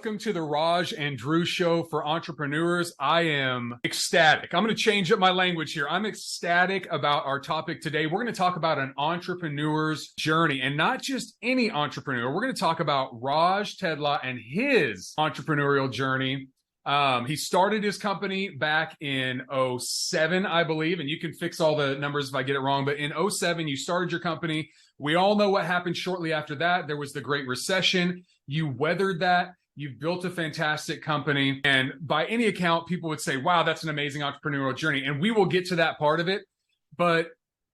Welcome to the Raj and Drew Show for entrepreneurs. I am ecstatic. I'm going to change up my language here. I'm ecstatic about our topic today. We're going to talk about an entrepreneur's journey, and not just any entrepreneur. We're going to talk about Raj Tedla and his entrepreneurial journey. He started his company back in 2007, I believe, and you can fix all the numbers if I get it wrong, but in 2007, you started your company. We all know what happened shortly after that. There was the Great Recession. You weathered that. You've built a fantastic company. And by any account, people would say, wow, that's an amazing entrepreneurial journey. And we will get to that part of it. But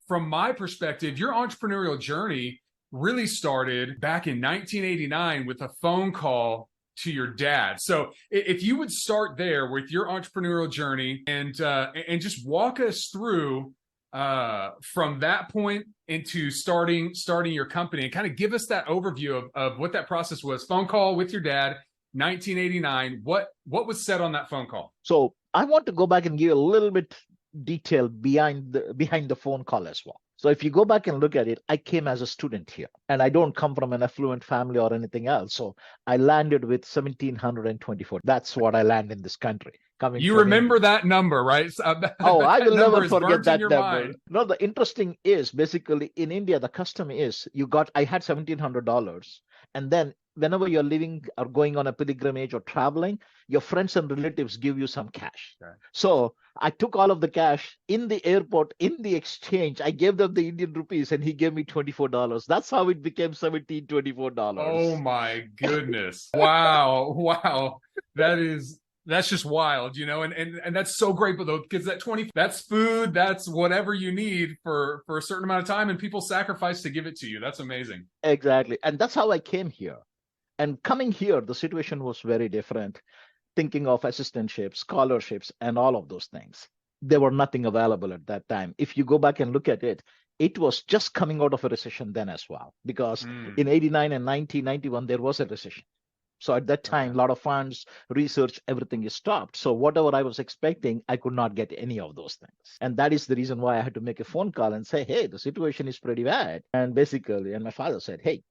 from my perspective, your entrepreneurial journey really started back in 1989 with a phone call to your dad. So if you would start there with your entrepreneurial journey and just walk us through from that point into starting your company, and kind of give us that overview of what that process was. Phone call with your dad, 1989. What was said on that phone call? So I want to go back and give you a little bit detail behind the phone call as well. So if you go back and look at it, I came as a student here, and I don't come from an affluent family or anything else. So I landed with 1,724. That's what I land in this country. You remember that number, right? Oh, I will never forget that number. No, the interesting is basically in India, the custom is I had $1,700. And then whenever you're living or going on a pilgrimage or traveling, your friends and relatives give you some cash. Okay. So I took all of the cash in the airport, in the exchange. I gave them the Indian rupees and he gave me $24. That's how it became $1,724. Oh my goodness. Wow. That's just wild, and that's so great, but though, because that's food, that's whatever you need for a certain amount of time, and people sacrifice to give it to you. That's amazing. Exactly. And that's how I came here. And coming here, the situation was very different. Thinking of assistantships, scholarships, and all of those things. There were nothing available at that time. If you go back and look at it, it was just coming out of a recession then as well, because in 89 and 1991, there was a recession. So at that time, a lot of funds, research, everything is stopped. So whatever I was expecting, I could not get any of those things. And that is the reason why I had to make a phone call and say, hey, the situation is pretty bad. And my father said, hey,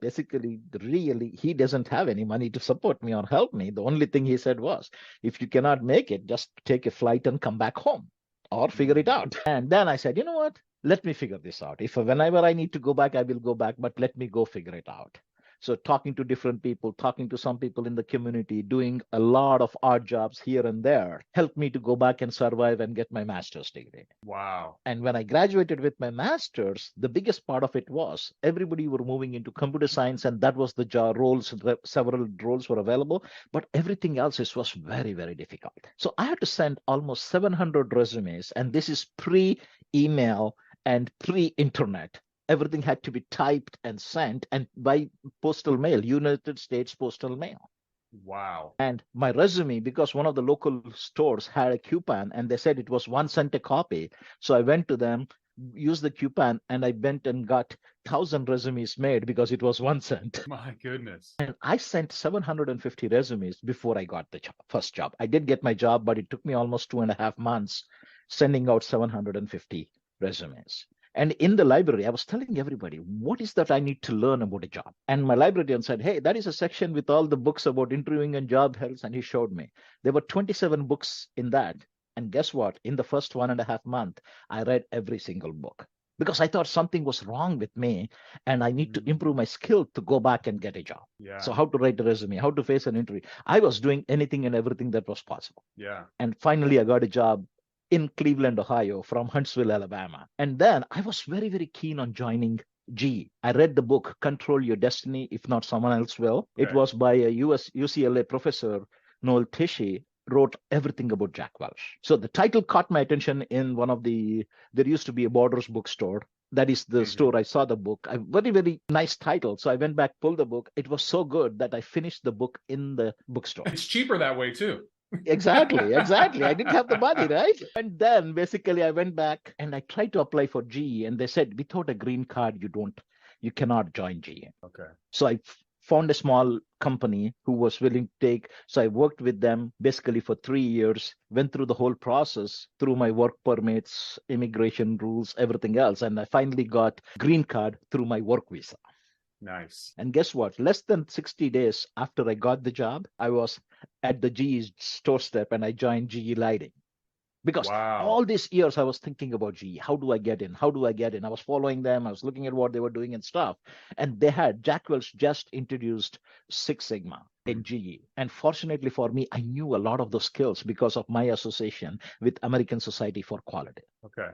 really, he doesn't have any money to support me or help me. The only thing he said was, if you cannot make it, just take a flight and come back home or figure it out. And then I said, you know what? Let me figure this out. If whenever I need to go back, I will go back, but let me go figure it out. So talking to different people, talking to some people in the community, doing a lot of odd jobs here and there, helped me to go back and survive and get my master's degree. Wow. And when I graduated with my master's, the biggest part of it was everybody were moving into computer science, and that was the job roles. Several roles were available, but everything else was very, very difficult. So I had to send almost 700 resumes, and this is pre-email and pre-internet. Everything had to be typed and sent, and by postal mail, United States Postal Mail. Wow. And my resume, because one of the local stores had a coupon and they said it was 1 cent a copy. So I went to them, used the coupon, and I went and got 1,000 resumes made because it was 1 cent. My goodness. And I sent 750 resumes before I got the first job. I did get my job, but it took me almost 2.5 months sending out 750 resumes. And in the library, I was telling everybody, what is that I need to learn about a job? And my librarian said, hey, that is a section with all the books about interviewing and job health. And he showed me. There were 27 books in that. And guess what? In the first 1.5 months, I read every single book because I thought something was wrong with me and I need to improve my skill to go back and get a job. Yeah. So how to write a resume, how to face an interview. I was doing anything and everything that was possible. Yeah. And finally, I got a job in Cleveland, Ohio, from Huntsville, Alabama. And then I was very, very keen on joining GE. I read the book, Control Your Destiny, If Not Someone Else Will. Okay. It was by a UCLA professor, Noel Tishy, wrote everything about Jack Welch. So the title caught my attention in there used to be a Borders bookstore. That is the store I saw the book. A very, very nice title. So I went back, pulled the book. It was so good that I finished the book in the bookstore. It's cheaper that way too. Exactly. I didn't have the money, right? And then basically I went back and I tried to apply for GE, and they said, without a green card, you cannot join GE. Okay. So I found a small company who was willing to take. So I worked with them basically for 3 years, went through the whole process through my work permits, immigration rules, everything else. And I finally got green card through my work visa. Nice. And guess what? Less than 60 days after I got the job, I was at the GE store step and I joined GE Lighting. Because Wow. all these years I was thinking about GE. How do I get in? How do I get in? I was following them. I was looking at what they were doing and stuff. And Jack Welch just introduced Six Sigma in GE. And fortunately for me, I knew a lot of those skills because of my association with American Society for Quality. Okay.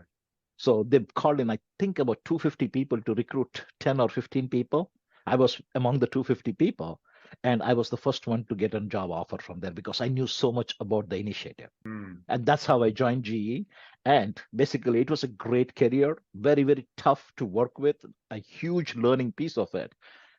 So they called in, I think, about 250 people to recruit 10 or 15 people. I was among the 250 people. And I was the first one to get a job offer from there because I knew so much about the initiative. And that's how I joined GE. And basically, it was a great career, very, very tough to work with, a huge learning piece of it.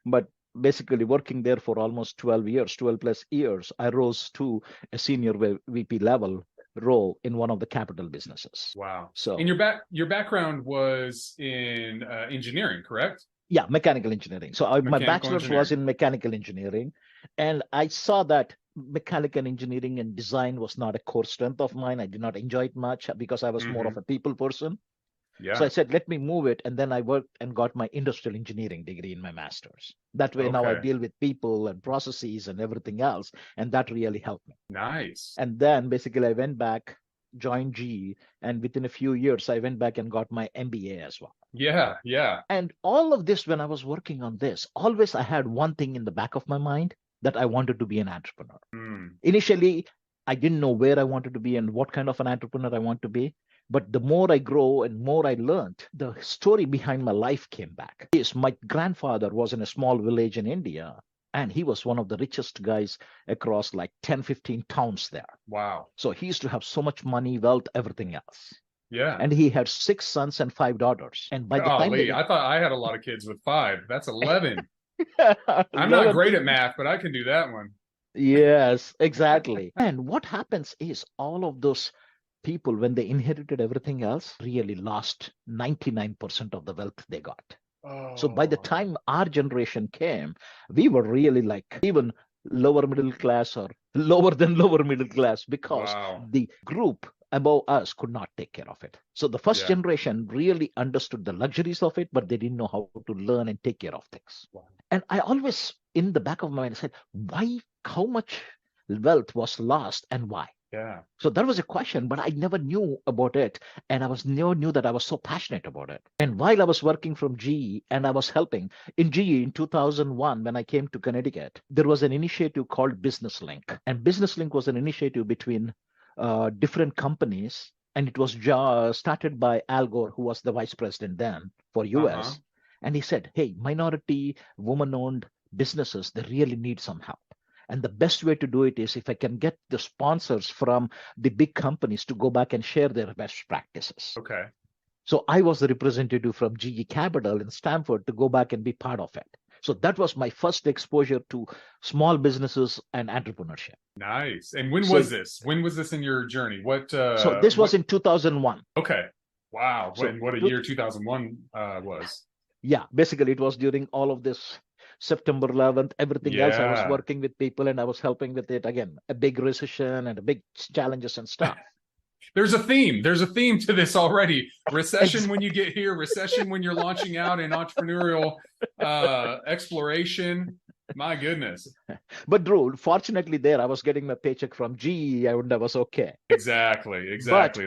But basically, working there for almost 12 years, 12 plus years, I rose to a senior VP level role in one of the capital businesses. Wow. So, and your background was in engineering, correct? Yeah, mechanical engineering. So my bachelor's was in mechanical engineering, and I saw that mechanical engineering and design was not a core strength of mine. I did not enjoy it much because I was more of a people person. Yeah. So I said, let me move it. And then I worked and got my industrial engineering degree in my master's. That way now I deal with people and processes and everything else. And that really helped me. Nice. And then basically I went back, joined GE, and within a few years, I went back and got my MBA as well. Yeah, yeah. And all of this, when I was working on this, always I had one thing in the back of my mind that I wanted to be an entrepreneur. Initially, I didn't know where I wanted to be and what kind of an entrepreneur I want to be. But the more I grow and more I learned, the story behind my life came back. Yes, my grandfather was in a small village in India, and he was one of the richest guys across like 10, 15 towns there. Wow. So he used to have so much money, wealth, everything else. Yeah. And he had 6 sons and 5 daughters. And by the time I thought I had a lot of kids with 5. That's 11. I'm not great at math, but I can do that one. Yes, exactly. And what happens is all of those people, when they inherited everything else, really lost 99% of the wealth they got. So by the time our generation came, we were really like even lower middle class or lower than lower middle class because the group above us could not take care of it. So the first generation really understood the luxuries of it, but they didn't know how to learn and take care of things. And I always, in the back of my mind, said, why, how much wealth was lost and why? Yeah. So that was a question, but I never knew about it. And never knew that I was so passionate about it. And while I was working from GE and I was helping in GE in 2001, when I came to Connecticut, there was an initiative called Business Link. And Business Link was an initiative between different companies. And it was started by Al Gore, who was the vice president then for US. And he said, hey, minority, woman-owned businesses, they really need some help. And the best way to do it is if I can get the sponsors from the big companies to go back and share their best practices. Okay. So I was the representative from GE Capital in Stamford to go back and be part of it. So that was my first exposure to small businesses and entrepreneurship. Nice. And when was this? When was this in your journey? So this was in 2001. Okay. Wow. So what a year 2001 was. Yeah, basically it was during all of this September 11th, everything else. I was working with people and I was helping with it. Again, a big recession and a big challenges and stuff. There's a theme. There's a theme to this already. Recession when you get here, recession when you're launching out in entrepreneurial exploration. My goodness. But Drew, fortunately there, I was getting my paycheck from GE and I was okay. Exactly.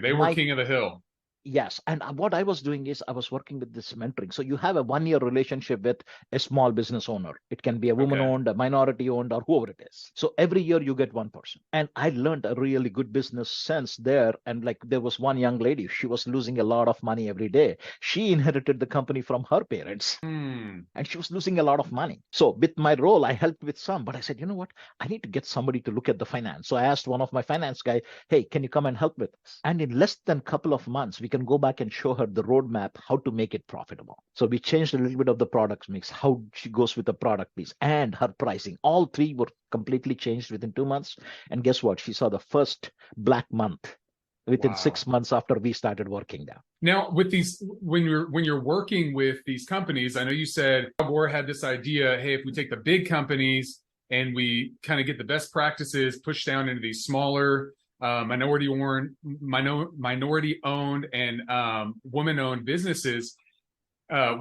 They were king of the hill. Yes. And what I was doing is I was working with this mentoring. So you have a 1-year relationship with a small business owner. It can be a woman-owned, a minority-owned, or whoever it is. So every year you get one person. And I learned a really good business sense there. And like there was one young lady, she was losing a lot of money every day. She inherited the company from her parents. And she was losing a lot of money. So with my role, I helped with some. But I said, you know what? I need to get somebody to look at the finance. So I asked one of my finance guy, hey, can you come and help with this? And in less than a couple of months, we can go back and show her the roadmap, how to make it profitable. So we changed a little bit of the product mix, how she goes with the product piece and her pricing. All 3 were completely changed within 2 months. And guess what? She saw the first black month within 6 months after we started working there. Now, with these, when you're working with these companies, I know you said Gore had this idea, hey, if we take the big companies and we kind of get the best practices pushed down into these smaller minority-owned and woman-owned businesses,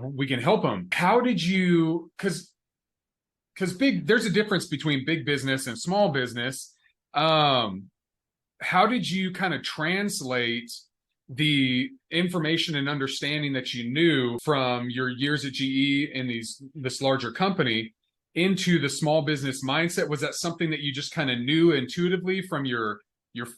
we can help them. How did you? Because there's a difference between big business and small business, How did you kind of translate the information and understanding that you knew from your years at GE and this larger company into the small business mindset? Was that something that you just kind of knew intuitively from your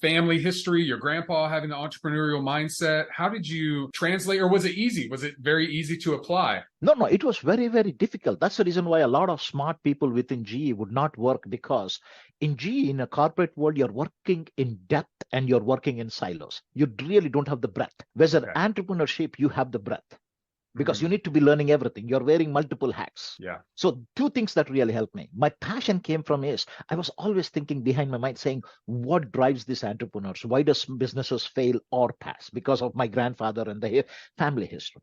family history, your grandpa having the entrepreneurial mindset? How did you translate, or was it easy? Was it very easy to apply? No, it was very, very difficult. That's the reason why a lot of smart people within GE would not work, because in GE, in a corporate world, you're working in depth and you're working in silos. You really don't have the breadth. Whereas in entrepreneurship, you have the breadth, because you need to be learning everything. You're wearing multiple hats. Yeah. So two things that really helped me. My passion came from is I was always thinking behind my mind saying, what drives these entrepreneurs? Why does businesses fail or pass? Because of my grandfather and the family history.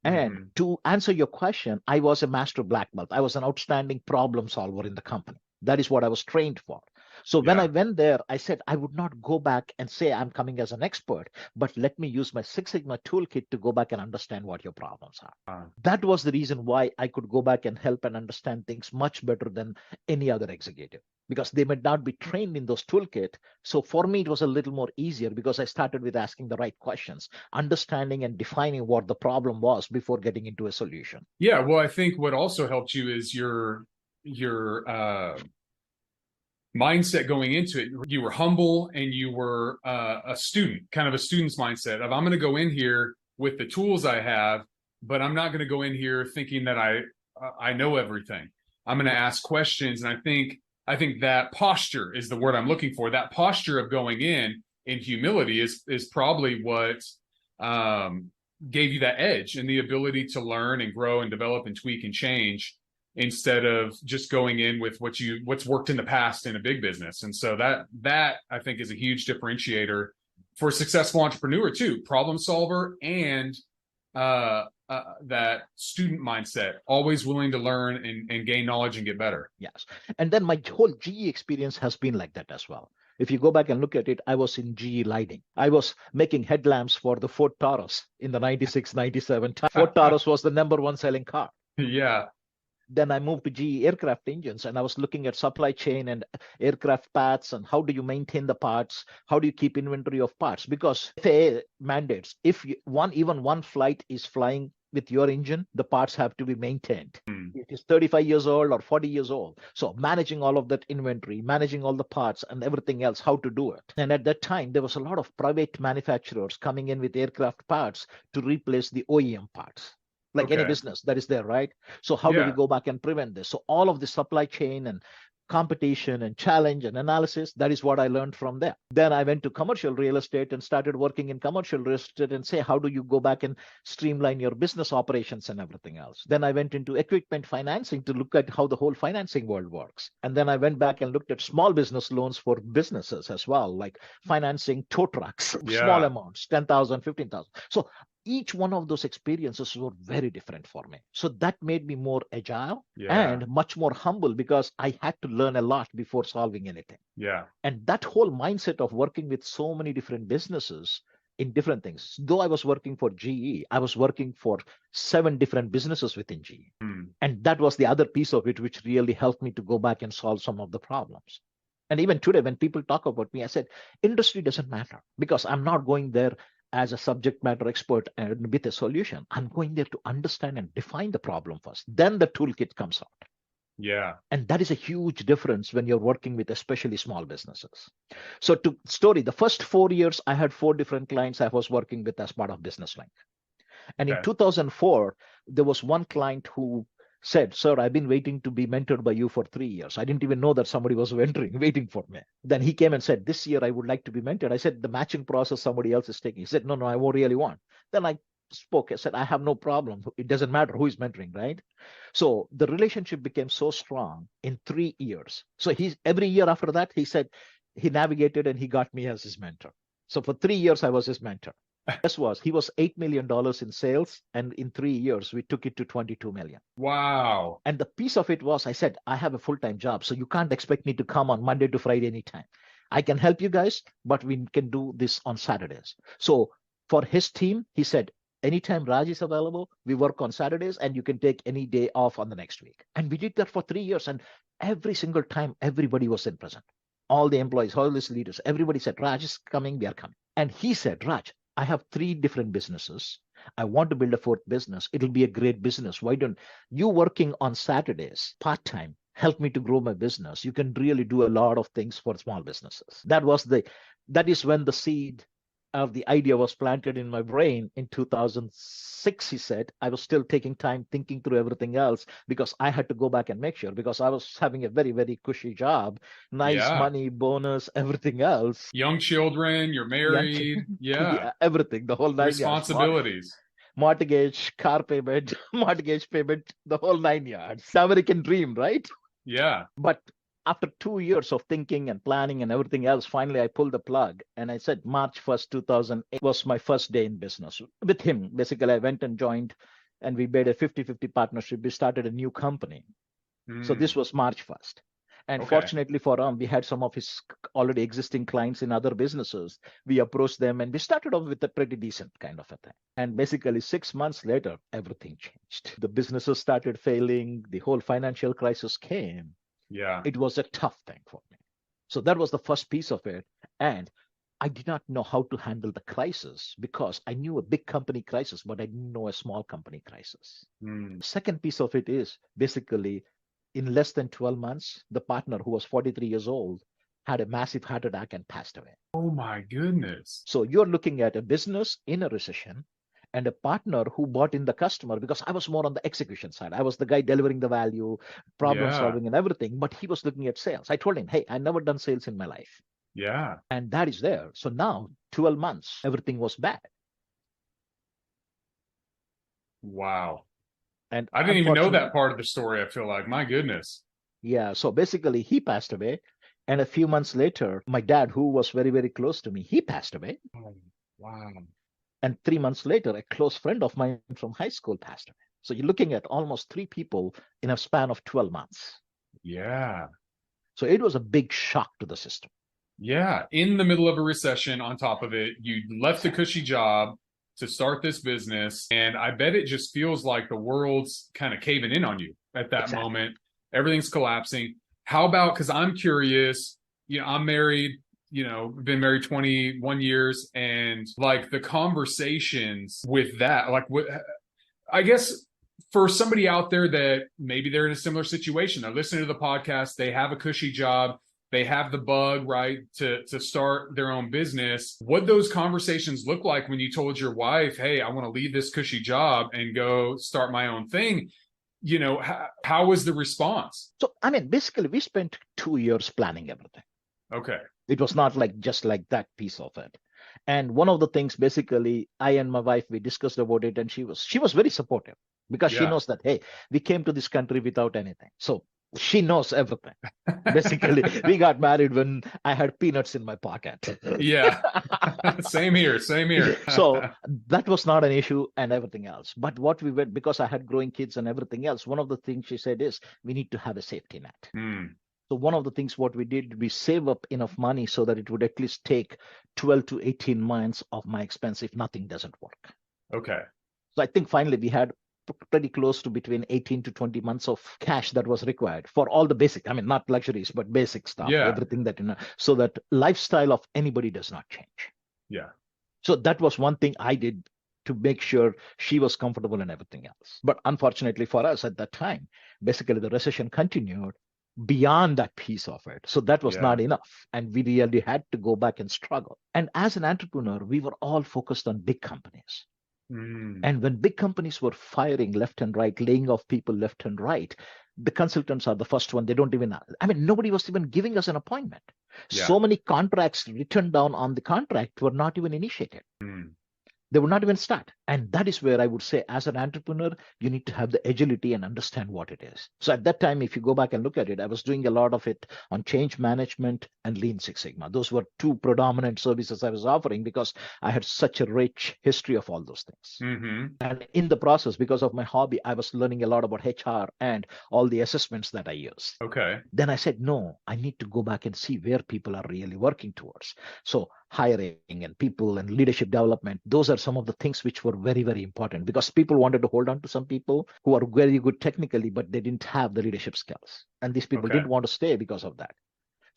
And to answer your question, I was a master black belt. I was an outstanding problem solver in the company. That is what I was trained for. So when I went there, I said, I would not go back and say I'm coming as an expert, but let me use my Six Sigma toolkit to go back and understand what your problems are. That was the reason why I could go back and help and understand things much better than any other executive, because they might not be trained in those toolkit. So for me, it was a little more easier because I started with asking the right questions, understanding and defining what the problem was before getting into a solution. Yeah. Well, I think what also helped you is your mindset going into it. You were humble and you were a student, kind of a student's mindset of, I'm going to go in here with the tools I have, but I'm not going to go in here thinking that I know everything. I'm going to ask questions. And I think that posture is the word I'm looking for. That posture of going in humility is probably what gave you that edge and the ability to learn and grow and develop and tweak and change, instead of just going in with what's worked in the past in a big business. And so that I think is a huge differentiator for a successful entrepreneur too, problem solver, and that student mindset, always willing to learn and gain knowledge and get better. Yes. And then my whole GE experience has been like that as well. If you go back and look at it, I was in GE lighting. I was making headlamps for the Ford Taurus in the 96, 97 time. Ford Taurus was the #1 selling car. Yeah. Then I moved to GE aircraft engines, and I was looking at supply chain and aircraft parts and how do you maintain the parts? How do you keep inventory of parts? Because FAA mandates, if even one flight is flying with your engine, the parts have to be maintained. It is 35 years old or 40 years old. So managing all of that inventory, managing all the parts and everything else, how to do it. And at that time, there was a lot of private manufacturers coming in with aircraft parts to replace the OEM parts. Like any business that is there, right? So how do we go back and prevent this? So all of the supply chain and competition and challenge and analysis, that is what I learned from there. Then I went to commercial real estate and started working in commercial real estate and say, how do you go back and streamline your business operations and everything else? Then I went into equipment financing to look at how the whole financing world works. And then I went back and looked at small business loans for businesses as well, like financing tow trucks, small amounts, 10,000, 15,000. So each one of those experiences were very different for me. So that made me more agile and much more humble, because I had to learn a lot before solving anything. Yeah. And that whole mindset of working with so many different businesses in different things. Though I was working for GE, I was working for 7 different businesses within GE. And that was the other piece of it, which really helped me to go back and solve some of the problems. And even today, when people talk about me, I said, industry doesn't matter, because I'm not going there as a subject matter expert and with a solution. I'm going there to understand and define the problem first. Then the toolkit comes out. Yeah. And that is a huge difference when you're working with especially small businesses. So to story, the first 4 years, I had 4 different clients I was working with as part of Business Link. And in 2004, there was one client who said, sir, I've been waiting to be mentored by you for 3 years. I didn't even know that somebody was waiting for me. Then he came and said, this year I would like to be mentored. I said, the matching process somebody else is taking. He said, no, I won't really want. Then I spoke. I said, I have no problem. It doesn't matter who is mentoring, right? So the relationship became so strong in 3 years. So every year after that, he said he navigated and he got me as his mentor. So for 3 years, I was his mentor. He was $8 million in sales, and in 3 years we took it to 22 million. Wow. And the piece of it was, I said, I have a full-time job, so you can't expect me to come on Monday to Friday anytime. I can help you guys, but we can do this on Saturdays. So for his team, he said, anytime Raj is available, we work on Saturdays, and you can take any day off on the next week. And we did that for 3 years, and every single time everybody was in present. all the employees, all these leaders, everybody said, Raj is coming, we are coming. And he said, Raj, I have 3 different businesses. I want to build a 4th business. It'll be a great business. Why don't you working on Saturdays part-time help me to grow my business? You can really do a lot of things for small businesses. That is when the seed of the idea was planted in my brain in 2006. He said, I was still taking time thinking through everything else because I had to go back and make sure, because I was having a very, very cushy job, nice Yeah. money, bonus, everything else. Young children, you're married. Yeah. Yeah, everything, the whole 9 yards. Responsibilities. Mortgage, car payment, mortgage payment, the whole 9 yards. The American dream, right? Yeah. But after 2 years of thinking and planning and everything else, finally I pulled the plug and I said March 1st, 2008 was my first day in business with him. Basically, I went and joined and we made a 50-50 partnership. We started a new company. So this was March 1st. And fortunately for him, we had some of his already existing clients in other businesses. We approached them and we started off with a pretty decent kind of a thing. And basically 6 months later, everything changed. The businesses started failing. The whole financial crisis came. Yeah. It was a tough thing for me. So that was the first piece of it. And I did not know how to handle the crisis because I knew a big company crisis, but I didn't know a small company crisis. Second piece of it is basically in less than 12 months, the partner who was 43 years old had a massive heart attack and passed away. Oh my goodness. So you're looking at a business in a recession and a partner who bought in the customer, because I was more on the execution side. I was the guy delivering the value, problem solving and everything, but he was looking at sales. I told him, hey, I never done sales in my life. Yeah. And that is there. So now 12 months, everything was bad. Wow. And I didn't even know that part of the story, I feel like. My goodness. Yeah. So basically he passed away. And a few months later, my dad, who was very, very close to me, he passed away. Oh, wow. And 3 months later, a close friend of mine from high school passed away. So you're looking at almost 3 people in a span of 12 months. Yeah. So it was a big shock to the system. Yeah. In the middle of a recession, on top of it, you left the cushy job to start this business. And I bet it just feels like the world's kind of caving in on you at that moment. Everything's collapsing. How about, because I'm curious, I'm married, been married 21 years, and like the conversations with that, like I guess for somebody out there that maybe they're in a similar situation, they're listening to the podcast, they have a cushy job, they have the bug, right, to start their own business. What those conversations look like when you told your wife, hey, I want to leave this cushy job and go start my own thing. How was the response? So, basically we spent 2 years planning everything. Okay. It was not like just like that piece of it. And one of the things, basically, I and my wife, we discussed about it, and she was very supportive because she knows that, hey, we came to this country without anything. So she knows everything. Basically, we got married when I had peanuts in my pocket. Yeah. Same here. So that was not an issue and everything else. But what we went, because I had growing kids and everything else, one of the things she said is we need to have a safety net. So one of the things what we did, we save up enough money so that it would at least take 12 to 18 months of my expense if nothing doesn't work. Okay. So I think finally we had pretty close to between 18 to 20 months of cash that was required for all the basic, not luxuries, but basic stuff, everything that, so that lifestyle of anybody does not change. Yeah. So that was one thing I did to make sure she was comfortable and everything else. But unfortunately for us at that time, basically the recession continued beyond that piece of it. So that was not enough. And we really had to go back and struggle. And as an entrepreneur, we were all focused on big companies. And when big companies were firing left and right, laying off people left and right, the consultants are the first one. They don't even, nobody was even giving us an appointment. So many contracts written down on the contract were not even initiated. They would not even start. And that is where I would say, as an entrepreneur, you need to have the agility and understand what it is. So at that time, if you go back and look at it, I was doing a lot of it on change management and Lean Six Sigma. Those were 2 predominant services I was offering because I had such a rich history of all those things. And in the process, because of my hobby, I was learning a lot about HR and all the assessments that I use. Okay. Then I said, no, I need to go back and see where people are really working towards. So hiring and people and leadership development, those are some of the things which were very, very important because people wanted to hold on to some people who are very good technically, but they didn't have the leadership skills. And these people didn't want to stay because of that.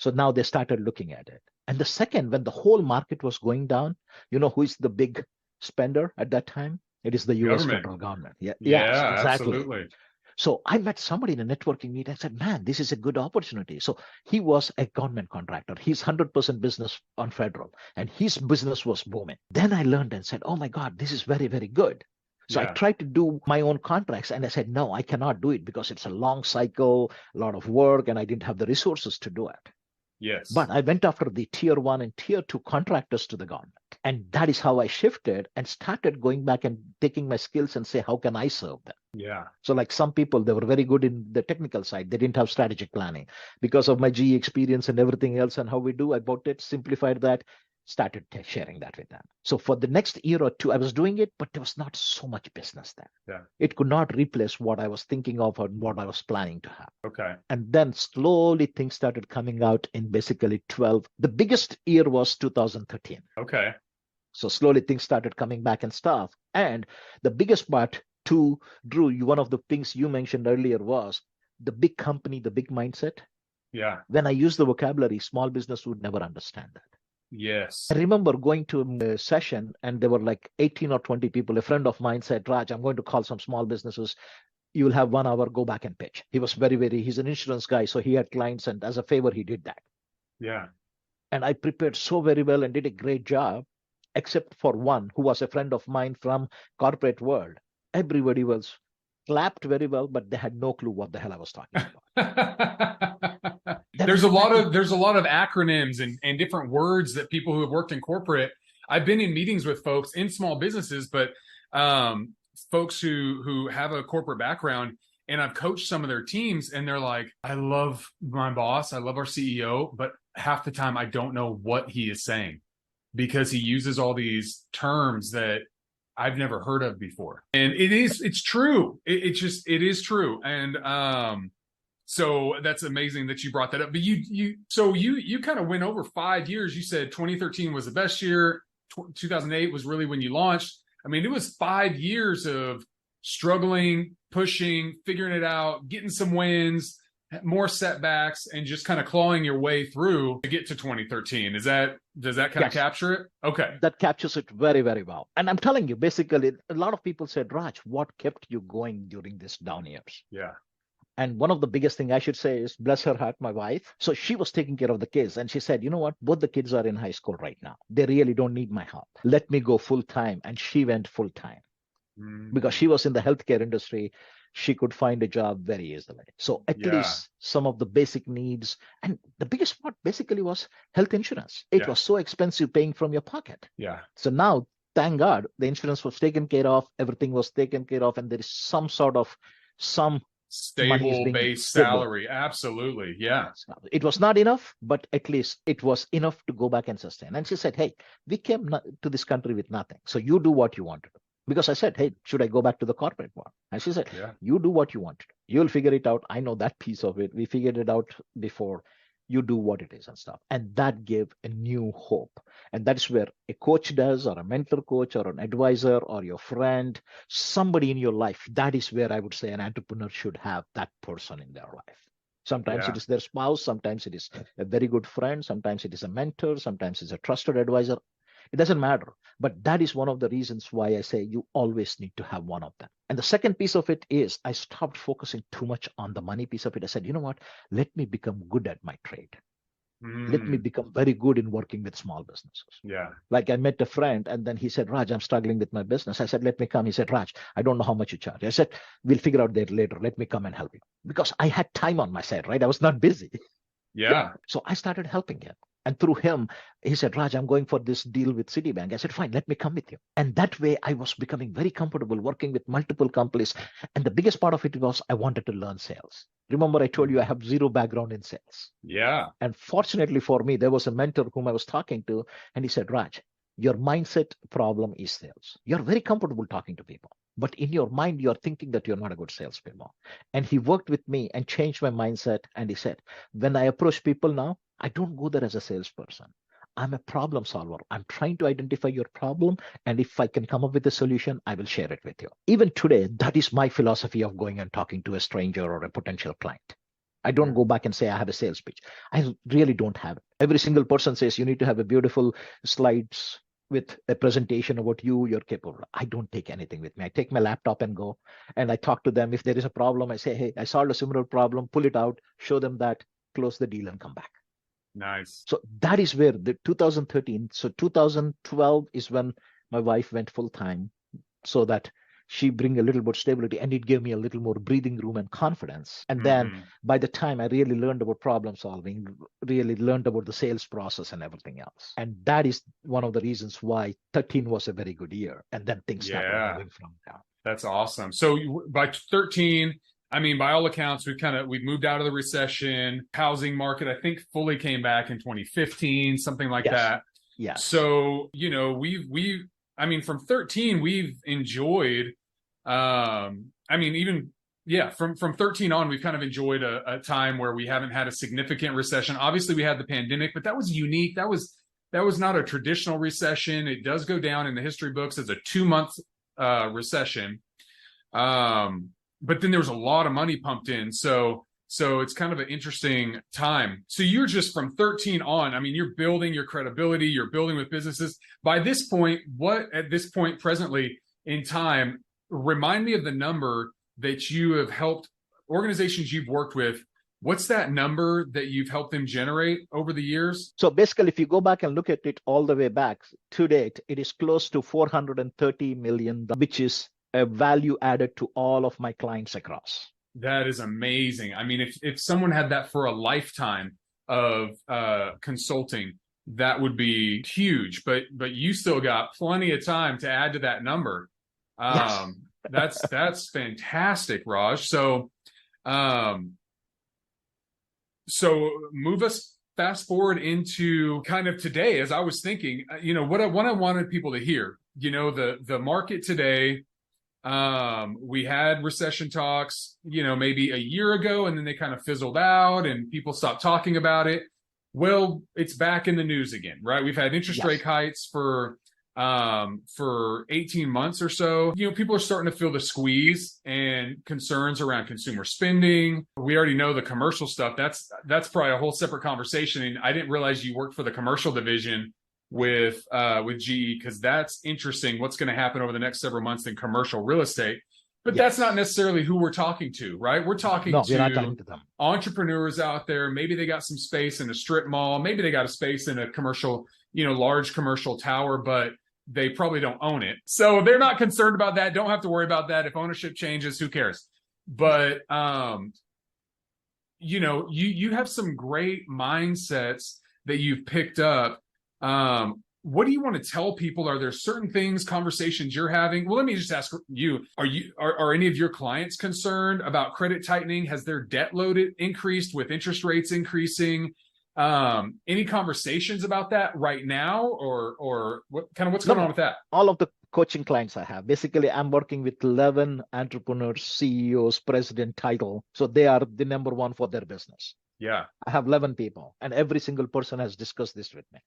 So now they started looking at it. And the second, when the whole market was going down, you know who is the big spender at that time? It is the US Government. federal government. Yeah, yes, Yeah, exactly. absolutely. So I met somebody in a networking meeting and said, man, this is a good opportunity. So he was a government contractor. He's 100% business on federal, and his business was booming. Then I learned and said, oh my God, this is very, very good. So I Yeah. tried to do my own contracts, and I said, no, I cannot do it because it's a long cycle, a lot of work, and I didn't have the resources to do it. Yes. But I went after the tier 1 and tier 2 contractors to the government. And that is how I shifted and started going back and taking my skills and say, how can I serve them? Yeah. So like some people, they were very good in the technical side. They didn't have strategic planning. Because of my GE experience and everything else and how we do, I bought it, simplified that, started sharing that with them. So for the next year or two, I was doing it, but there was not so much business there. Yeah. It could not replace what I was thinking of and what I was planning to have. Okay. And then slowly things started coming out in basically 12. The biggest year was 2013. Okay. So slowly things started coming back and stuff. And the biggest part too, Drew, one of the things you mentioned earlier was the big company, the big mindset. Yeah. When I use the vocabulary, small business would never understand that. Yes. I remember going to a session and there were like 18 or 20 people. A friend of mine said, Raj, I'm going to call some small businesses. You will have 1 hour, go back and pitch. He was he's an insurance guy. So he had clients, and as a favor, he did that. Yeah. And I prepared so very well and did a great job, except for one who was a friend of mine from corporate world. Everybody was clapped very well, but they had no clue what the hell I was talking about. There's a lot of acronyms and different words that people who have worked in corporate. I've been in meetings with folks in small businesses, but folks who have a corporate background, and I've coached some of their teams, and they're like, I love my boss, I love our CEO, but half the time I don't know what he is saying because he uses all these terms that I've never heard of before. And it's true. It is true. And so that's amazing that you brought that up. But you kind of went over 5 years. You said 2013 was the best year. 2008 was really when you launched. I mean, it was 5 years of struggling, pushing, figuring it out, getting some wins, more setbacks, and just kind of clawing your way through to get to 2013. Does that kind of capture it? Okay. That captures it very, very well. And I'm telling you, basically, a lot of people said, Raj, what kept you going during these down years? Yeah. And one of the biggest thing I should say is, bless her heart, my wife. So she was taking care of the kids. And she said, you know what? Both the kids are in high school right now. They really don't need my help. Let me go full time. And she went full time because she was in the healthcare industry. She could find a job very easily. So at least some of the basic needs. And the biggest part basically was health insurance. It was so expensive paying from your pocket. Yeah. So now, thank God, the insurance was taken care of. Everything was taken care of. And there is some stable base salary. Absolutely. Yeah. It was not enough, but at least it was enough to go back and sustain. And she said, hey, we came to this country with nothing. So you do what you want to do. Because I said, hey, should I go back to the corporate one? And she said, you do what you want to do. You'll figure it out. I know that piece of it. We figured it out before. You do what it is and stuff. And that gave a new hope. And that's where a coach does, or a mentor coach, or an advisor, or your friend, somebody in your life. That is where I would say an entrepreneur should have that person in their life. Sometimes it is their spouse. Sometimes it is a very good friend. Sometimes it is a mentor. Sometimes it's a trusted advisor. It doesn't matter. But that is one of the reasons why I say you always need to have one of them. And the second piece of it is I stopped focusing too much on the money piece of it. I said, you know what? Let me become good at my trade. Let me become very good in working with small businesses. Yeah. Like I met a friend and then he said, Raj, I'm struggling with my business. I said, let me come. He said, Raj, I don't know how much you charge. I said, we'll figure out that later. Let me come and help you. Because I had time on my side, right? I was not busy. Yeah. So I started helping him. And through him, he said, Raj, I'm going for this deal with Citibank. I said, fine, let me come with you. And that way I was becoming very comfortable working with multiple companies. And the biggest part of it was I wanted to learn sales. Remember, I told you I have zero background in sales. Yeah. And fortunately for me, there was a mentor whom I was talking to. And he said, Raj, your mindset problem is sales. You're very comfortable talking to people. But in your mind, you're thinking that you're not a good salesperson. And he worked with me and changed my mindset. And he said, when I approach people now, I don't go there as a salesperson. I'm a problem solver. I'm trying to identify your problem. And if I can come up with a solution, I will share it with you. Even today, that is my philosophy of going and talking to a stranger or a potential client. I don't go back and say I have a sales pitch. I really don't have it. Every single person says you need to have a beautiful slides with a presentation of what you're capable of. I don't take anything with me. I take my laptop and go, and I talk to them. If there is a problem, I say, hey, I solved a similar problem, pull it out, show them that, close the deal and come back. Nice. So that is where the 2013, so 2012 is when my wife went full time, so that she bring a little bit stability, and it gave me a little more breathing room and confidence. And then by the time I really learned about problem solving, really learned about the sales process and everything else. And that is one of the reasons why 13 was a very good year. And then things started moving from there. That's awesome. So by 13, I mean, by all accounts, we've moved out of the recession. Housing market, I think, fully came back in 2015, something like that. Yeah. So, you know, I mean, from 13, we've enjoyed, from 13 on, we've kind of enjoyed a time where we haven't had a significant recession. Obviously, we had the pandemic, but that was unique. That was not a traditional recession. It does go down in the history books as a 2-month recession. But then there was a lot of money pumped in. So it's kind of an interesting time. So you're just from 13 on, I mean, you're building your credibility, you're building with businesses. By this point, at this point presently in time, remind me of the number that you have helped organizations you've worked with. What's that number that you've helped them generate over the years? So basically, if you go back and look at it all the way back to date, it is close to $430 million, which is a value added to all of my clients across. That is amazing. I mean, if someone had that for a lifetime of consulting, that would be huge. But you still got plenty of time to add to that number. Yes. That's fantastic, Raj. So move us fast forward into kind of today. As I was thinking, you know, what I wanted people to hear. You know, the market today. We had recession talks, you know, maybe a year ago, and then they kind of fizzled out and people stopped talking about it. Well, it's back in the news again, right? We've had interest rate hikes for 18 months or so. You know, people are starting to feel the squeeze and concerns around consumer spending. We already know the commercial stuff. That's probably a whole separate conversation. And I didn't realize you worked for the commercial division with GE, because that's interesting what's going to happen over the next several months in commercial real estate. But that's not necessarily who we're talking to, right? We're talking we're not talking to them. Entrepreneurs out there. Maybe they got some space in a strip mall. Maybe they got a space in a commercial, you know, large commercial tower, but they probably don't own it. So they're not concerned about that. Don't have to worry about that. If ownership changes, who cares? But, you know, you have some great mindsets that you've picked up. What do you want to tell people? Are there certain things, conversations you're having? Well, let me just ask you, are any of your clients concerned about credit tightening? Has their debt load increased with interest rates increasing? Any conversations about that right now, or what's going on with that? All of the coaching clients I have, basically I'm working with 11 entrepreneurs, CEOs, president title. So they are the number one for their business. Yeah. I have 11 people, and every single person has discussed this with me.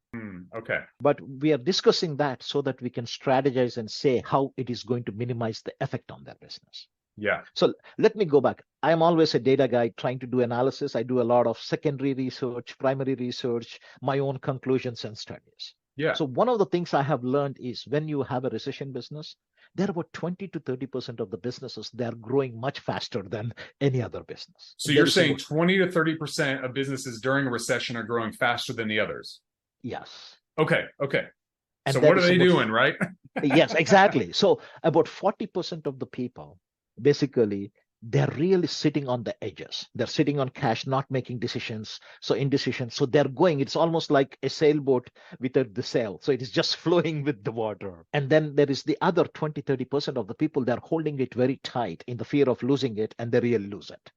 Okay. But we are discussing that so that we can strategize and say how it is going to minimize the effect on their business. Yeah. So let me go back. I'm always a data guy trying to do analysis. I do a lot of secondary research, primary research, my own conclusions and studies. Yeah. So one of the things I have learned is when you have a recession business, there are about 20 to 30% of the businesses, they're growing much faster than any other business. So you're saying 20 to 30% of businesses during a recession are growing faster than the others? Yes. Okay. And so what are they doing, right? Yes, exactly. So about 40% of the people, basically, they're really sitting on the edges. They're sitting on cash, not making decisions. So indecision. So they're going, it's almost like a sailboat without the sail. So it is just flowing with the water. And then there is the other 20, 30% of the people, they're holding it very tight in the fear of losing it, and they really lose it.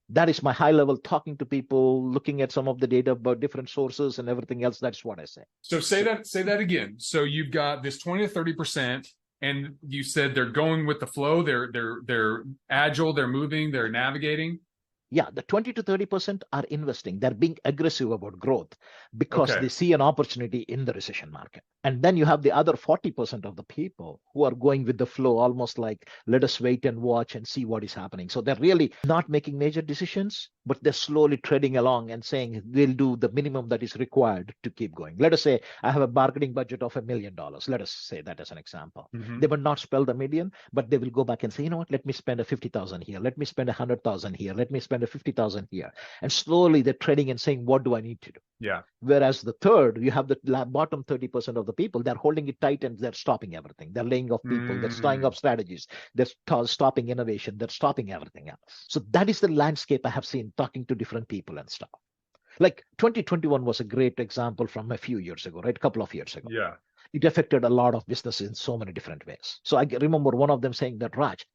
That is my high level talking to people, looking at some of the data about different sources and everything else. That's what I say. So say that again. So you've got this 20 to 30%. And you said they're going with the flow. They're agile. They're moving. They're navigating. Yeah, the 20 to 30% are investing. They're being aggressive about growth because they see an opportunity in the recession market. And then you have the other 40% of the people who are going with the flow, almost like, let us wait and watch and see what is happening. So they're really not making major decisions, but they're slowly treading along and saying they'll do the minimum that is required to keep going. Let us say I have a marketing budget of $1 million. Let us say that as an example. They will not spell the million, but they will go back and say, you know what, let me spend a 50,000 here. Let me spend 100,000 here. Let me spend a 50,000 here. And slowly they're treading and saying, what do I need to do? Yeah. Whereas the third, you have the bottom 30% of the people, they're holding it tight and they're stopping everything. They're laying off people. They're starting up strategies. They're stopping innovation. They're stopping everything else. So that is the landscape I have seen talking to different people and stuff. Like 2021 was a great example from a few years ago, right? A couple of years ago. Yeah. It affected a lot of businesses in so many different ways. So I remember one of them saying that, Raj,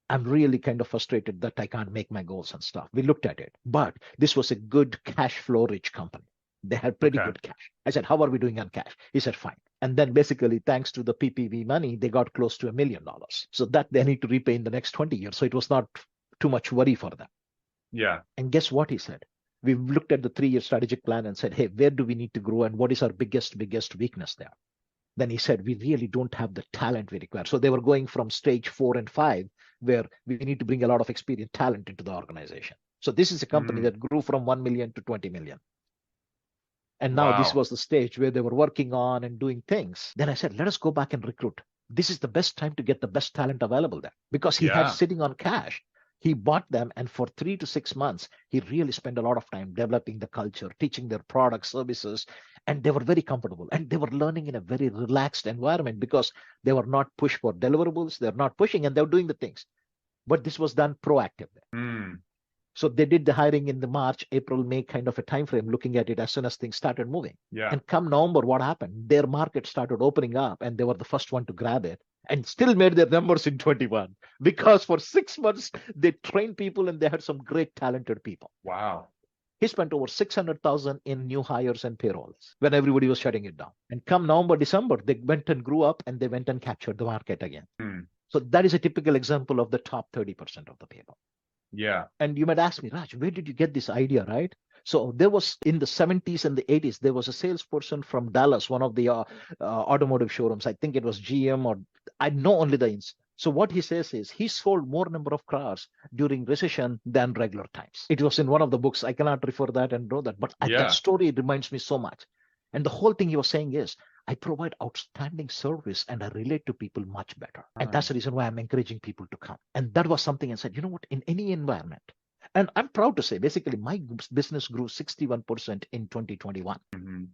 I'm really kind of frustrated that I can't make my goals and stuff. We looked at it, but this was a good cash flow rich company. They had pretty good cash. I said, how are we doing on cash? He said, fine. And then basically, thanks to the PPV money, they got close to $1 million. So that they need to repay in the next 20 years. So it was not too much worry for them. Yeah. And guess what he said? We looked at the 3-year strategic plan and said, hey, where do we need to grow? And what is our biggest weakness there? Then he said, we really don't have the talent we require. So they were going from stage 4 and 5, where we need to bring a lot of experienced talent into the organization. So this is a company that grew from 1 million to 20 million. And now this was the stage where they were working on and doing things. Then I said, let us go back and recruit. This is the best time to get the best talent available there, because he had sitting on cash. He bought them, and for 3 to 6 months, he really spent a lot of time developing the culture, teaching their products, services, and they were very comfortable. And they were learning in a very relaxed environment because they were not pushed for deliverables. They're not pushing, and they were doing the things. But this was done proactively. So they did the hiring in the March, April, May kind of a time frame, looking at it as soon as things started moving. And come November, what happened? Their market started opening up, and they were the first one to grab it, and still made their numbers in 21, because for 6 months they trained people and they had some great talented people. Wow. He spent over 600,000 in new hires and payrolls when everybody was shutting it down. And come November, December, they went and grew up, and they went and captured the market again. So that is a typical example of the top 30% of the people. Yeah. And you might ask me, Raj, where did you get this idea, right? So there was, in the 70s and the 80s, there was a salesperson from Dallas, one of the automotive showrooms. I think it was GM, or I know only the incident. So what he says is he sold more number of cars during recession than regular times. It was in one of the books. I cannot refer that and know that, but that story reminds me so much. And the whole thing he was saying is, I provide outstanding service and I relate to people much better. And that's the reason why I'm encouraging people to come. And that was something I said, you know what, in any environment, and I'm proud to say, basically, my business grew 61% in 2021.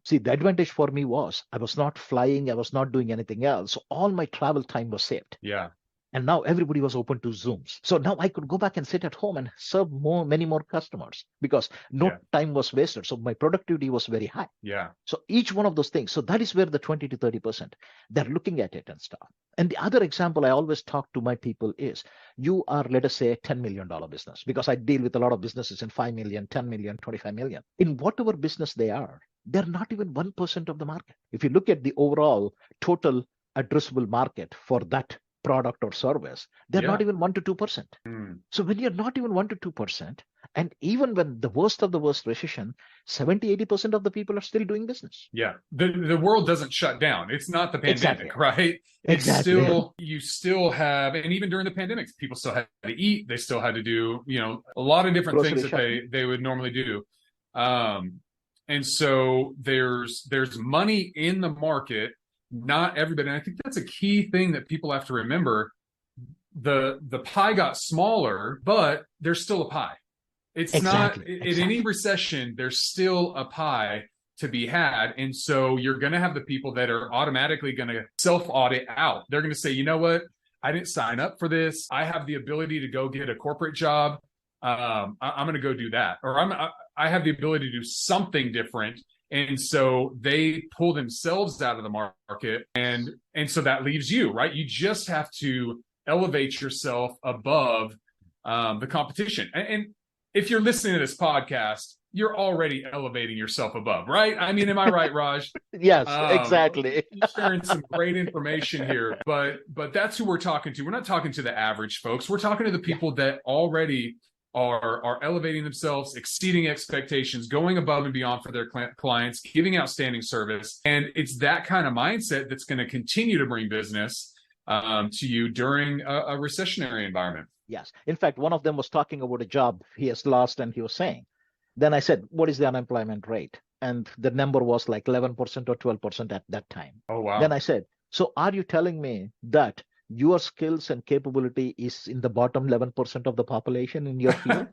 See, the advantage for me was I was not flying. I was not doing anything else. So all my travel time was saved. Yeah. And now everybody was open to Zooms. So now I could go back and sit at home and serve many more customers, because no time was wasted. So my productivity was very high. Yeah. So each one of those things. So that is where the 20 to 30%, they're looking at it and stuff. And the other example I always talk to my people is, you are, let us say, a $10 million business, because I deal with a lot of businesses in 5 million, 10 million, 25 million. In whatever business they are, they're not even 1% of the market. If you look at the overall total addressable market for that product or service, they're not even 1 to 2%. So when you're not even 1 to 2%, and even when the worst of the worst recession, 70-80% of the people are still doing business. Yeah. The world doesn't shut down. It's not the pandemic, right? It's still, you still have, and even during the pandemic, people still had to eat. They still had to do, a lot of different things that they would normally do. And so there's money in the market. Not everybody. And I think that's a key thing that people have to remember. The pie got smaller, but there's still a pie. It's not in any recession, there's still a pie to be had. And so you're going to have the people that are automatically going to self-audit out. They're going to say, you know what? I didn't sign up for this. I have the ability to go get a corporate job. I'm going to go do that. Or I have the ability to do something different. And so they pull themselves out of the market. And so that leaves you, right? You just have to elevate yourself above the competition. And if you're listening to this podcast, you're already elevating yourself above, right? I mean, am I right, Raj? Yes, exactly. Sharing some great information here, but that's who we're talking to. We're not talking to the average folks. We're talking to the people that already are elevating themselves, exceeding expectations, going above and beyond for their clients, giving outstanding service. And it's that kind of mindset that's going to continue to bring business to you during a recessionary environment. Yes. In fact, one of them was talking about a job he has lost, and he was saying, Then I said, what is the unemployment rate? And the number was like 11% or 12% at that time. Oh, Then wow. I said, so are you telling me that your skills and capability is in the bottom 11% of the population in your field?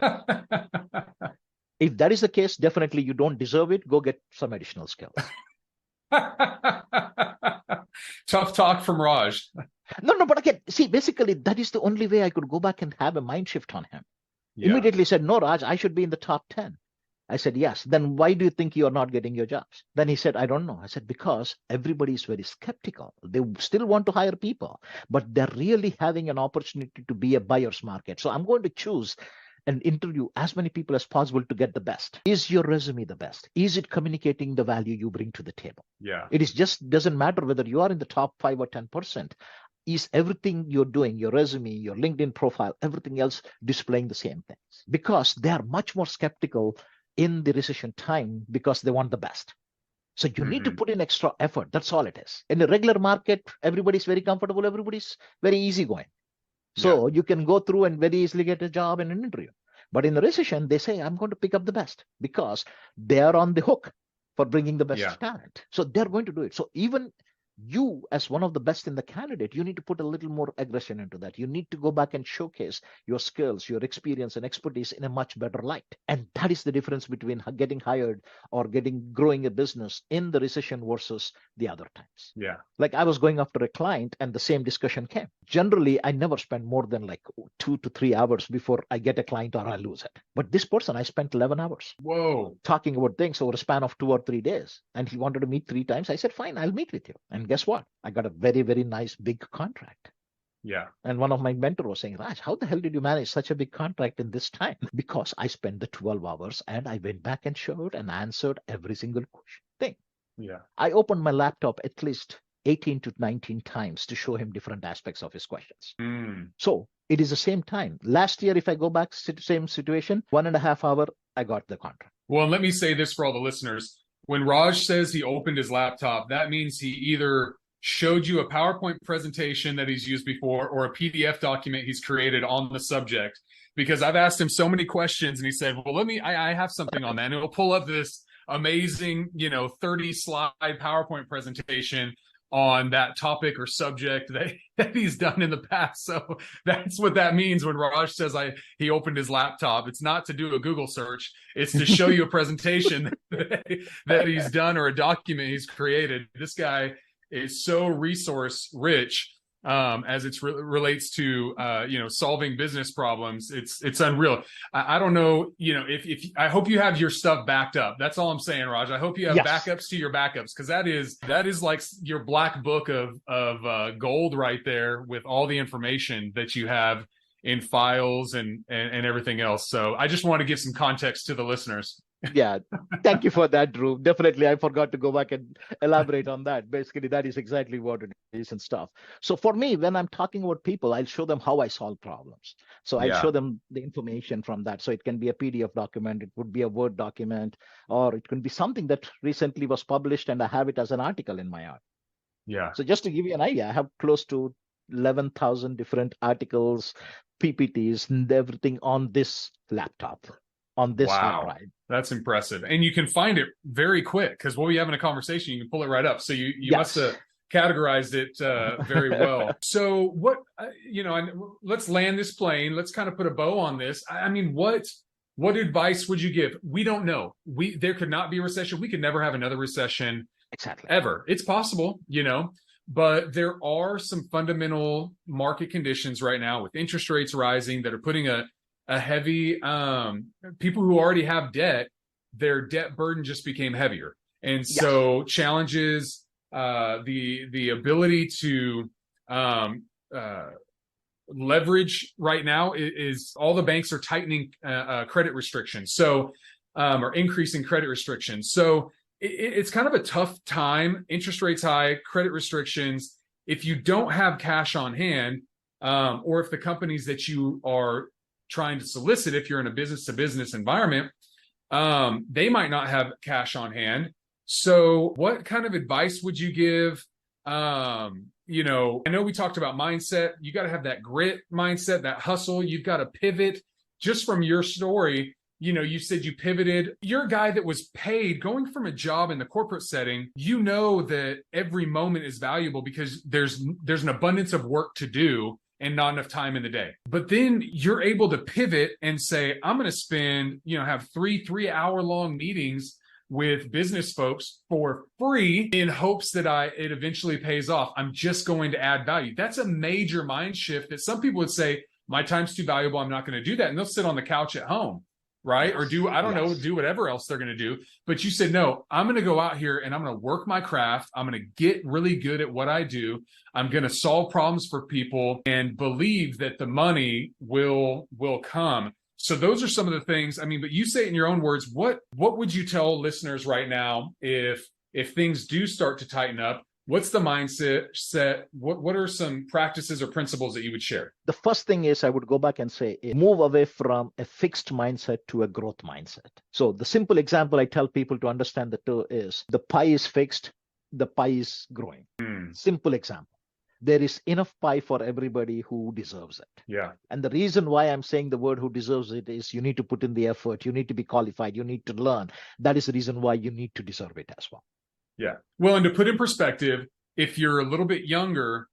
If that is the case, definitely you don't deserve it. Go get some additional skills. Tough talk from Raj. No, but again, see, basically, that is the only way I could go back and have a mind shift on him. Yeah. Immediately said, no, Raj, I should be in the top 10. I said, yes. Then why do you think you are not getting your jobs? Then he said, I don't know. I said, because everybody is very skeptical. They still want to hire people, but they're really having an opportunity to be a buyer's market. So I'm going to choose and interview as many people as possible to get the best. Is your resume the best? Is it communicating the value you bring to the table? Yeah. It is just doesn't matter whether you are in the top 5 or 10%. Is everything you're doing, your resume, your LinkedIn profile, everything else displaying the same things? Because they are much more skeptical in the recession time because they want the best. So you need to put in extra effort. That's all it is. In the regular market, everybody's very comfortable. Everybody's very easygoing. So you can go through and very easily get a job and an interview. But in the recession, they say, I'm going to pick up the best because they are on the hook for bringing the best talent. So they're going to do it. So even you, as one of the best in the candidate, you need to put a little more aggression into that. You need to go back and showcase your skills, your experience and expertise in a much better light. And that is the difference between getting hired or growing a business in the recession versus the other times. Yeah. Like I was going after a client and the same discussion came. Generally, I never spend more than like 2 to 3 hours before I get a client or I lose it. But this person, I spent 11 hours. Whoa. Talking about things over a span of 2 or 3 days. And he wanted to meet 3 times. I said, fine, I'll meet with you. And guess what? I got a very, very nice big contract. Yeah. And one of my mentors was saying, Raj, how the hell did you manage such a big contract in this time? Because I spent the 12 hours and I went back and showed and answered every single thing. Yeah. I opened my laptop at least 18 to 19 times to show him different aspects of his questions. So it is the same time. Last year, if I go back to the same situation, 1.5 hours, I got the contract. Well, and let me say this for all the listeners. When Raj says he opened his laptop, that means he either showed you a PowerPoint presentation that he's used before or a PDF document he's created on the subject. Because I've asked him so many questions and he said, well, I have something on that. And it'll pull up this amazing, 30 slide PowerPoint presentation on that topic or subject that he's done in the past. So that's what that means when Raj says he opened his laptop. It's not to do a Google search. It's to show you a presentation that he's done or a document he's created. This guy is so resource rich as it relates to solving business problems. It's unreal. I don't know, if I hope you have your stuff backed up. That's all I'm saying, Raj. I hope you have backups to your backups, because that is like your black book of gold right there with all the information that you have in files and everything else. So I just want to give some context to the listeners. Yeah, thank you for that, Drew. Definitely, I forgot to go back and elaborate on that. Basically, that is exactly what it is and stuff. So for me, when I'm talking about people, I'll show them how I solve problems. So I'll show them the information from that. So it can be a PDF document, it would be a Word document, or it can be something that recently was published and I have it as an article in my art. Yeah. So just to give you an idea, I have close to 11,000 different articles, PPTs, and everything on this laptop, on this hard drive. That's impressive. And you can find it very quick because while we're having a conversation, you can pull it right up. So you must have categorized it very well. So what, let's land this plane. Let's kind of put a bow on this. I mean, what advice would you give? We don't know. There could not be a recession. We could never have another recession ever. It's possible, but there are some fundamental market conditions right now with interest rates rising that are putting a heavy, people who already have debt, their debt burden just became heavier. And so challenges, the ability to leverage right now is all the banks are tightening credit restrictions. So, or increasing credit restrictions. So it's kind of a tough time, interest rates high, credit restrictions. If you don't have cash on hand, or if the companies that you are trying to solicit, if you're in a business to business environment, they might not have cash on hand. So what kind of advice would you give? I know we talked about mindset. You got to have that grit mindset, that hustle. You've got to pivot. Just from your story, you said you pivoted. You're a guy that was paid going from a job in the corporate setting. You know that every moment is valuable because there's an abundance of work to do and not enough time in the day. But then you're able to pivot and say, I'm going to spend, have 3 hour-long meetings with business folks for free in hopes that it eventually pays off. I'm just going to add value. That's a major mind shift that some people would say, my time's too valuable, I'm not going to do that. And they'll sit on the couch at home, right? Yes. Or do whatever else they're going to do. But you said, no, I'm going to go out here and I'm going to work my craft. I'm going to get really good at what I do. I'm going to solve problems for people and believe that the money will come. So those are some of the things. I mean, but you say it in your own words. What would you tell listeners right now if things do start to tighten up? What's the mindset? What are some practices or principles that you would share? The first thing is I would go back and say, move away from a fixed mindset to a growth mindset. So the simple example I tell people to understand the two is the pie is fixed, the pie is growing. Simple example. There is enough pie for everybody who deserves it. Yeah. And the reason why I'm saying the word who deserves it is you need to put in the effort. You need to be qualified. You need to learn. That is the reason why you need to deserve it as well. Yeah. Well, and to put in perspective, if you're a little bit younger,